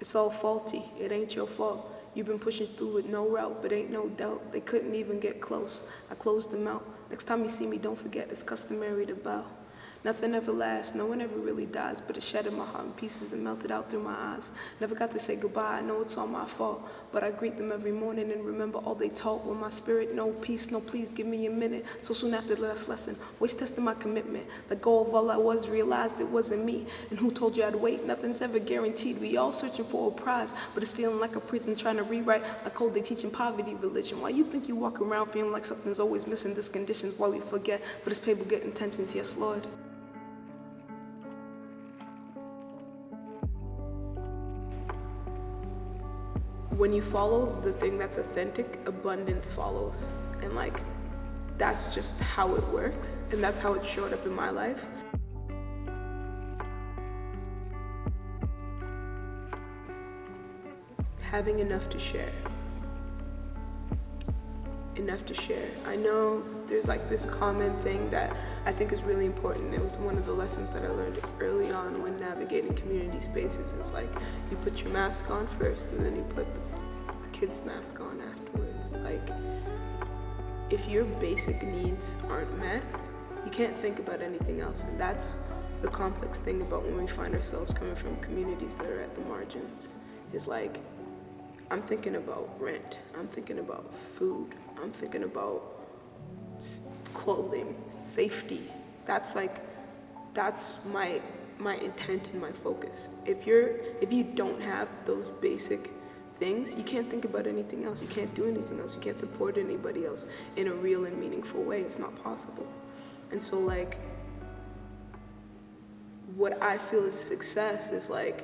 It's all faulty, it ain't your fault. You've been pushing through with no route, but ain't no doubt. They couldn't even get close. I closed them out. Next time you see me, don't forget it's customary to bow. Nothing ever lasts, no one ever really dies, but it shattered my heart in pieces and melted out through my eyes. Never got to say goodbye, I know it's all my fault, but I greet them every morning and remember all they taught. When my spirit, no peace, no please, give me a minute. So soon after the last lesson, always testing my commitment. The goal of all I was, realized it wasn't me. And who told you I'd wait? Nothing's ever guaranteed. We all searching for a prize, but it's feeling like a prison trying to rewrite a code they teach in poverty religion. Why you think you walk around feeling like something's always missing? This condition's why we forget, but it's people get intentions, yes Lord. When you follow the thing that's authentic, abundance follows. And like, that's just how it works. And that's how it showed up in my life. Having enough to share. Enough to share. I know there's like this common thing that I think is really important. It was one of the lessons that I learned early on when navigating community spaces. It's like you put your mask on first and then you put the kid's mask on afterwards. Like, if your basic needs aren't met, you can't think about anything else. And that's the complex thing about when we find ourselves coming from communities that are at the margins. Is like, I'm thinking about rent, I'm thinking about food, I'm thinking about clothing, safety. That's my intent and my focus. If you don't have those basic things, you can't think about anything else. You can't do anything else. You can't support anybody else in a real and meaningful way. It's not possible. And so like, what I feel is success is like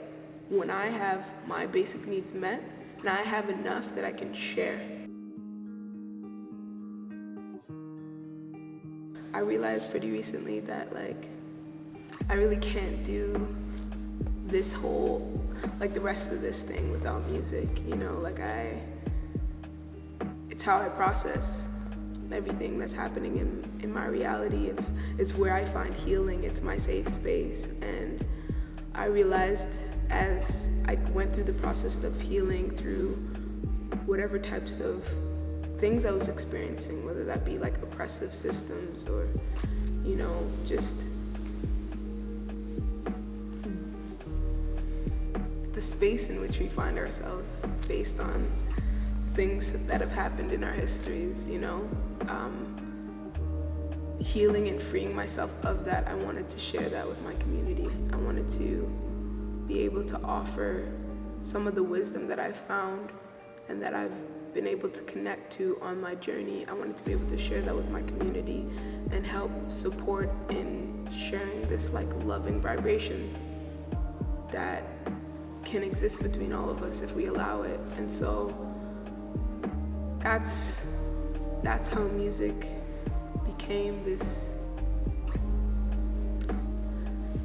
when I have my basic needs met and I have enough that I can share. I realized pretty recently that like, I really can't do this whole, like the rest of this thing without music, you know, like it's how I process everything that's happening in my reality. It's where I find healing, it's my safe space. And I realized as I went through the process of healing through whatever types of things I was experiencing, whether that be like oppressive systems or, you know, just the space in which we find ourselves based on things that have happened in our histories, you know, healing and freeing myself of that. I wanted to share that with my community. I wanted to be able to offer some of the wisdom that I've found and that I've been able to connect to on my journey. I wanted to be able to share that with my community and help support in sharing this like loving vibration that can exist between all of us if we allow it. And so that's how music became this,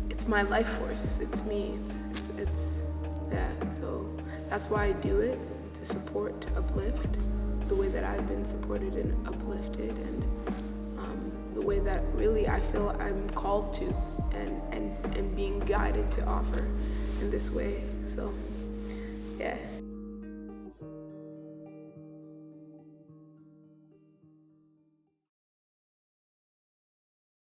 it's my life force, it's me, it's yeah, so that's why I do it, to support, to uplift, the way that I've been supported and uplifted, and the way that really I feel I'm called to and being guided to offer in this way. So yeah.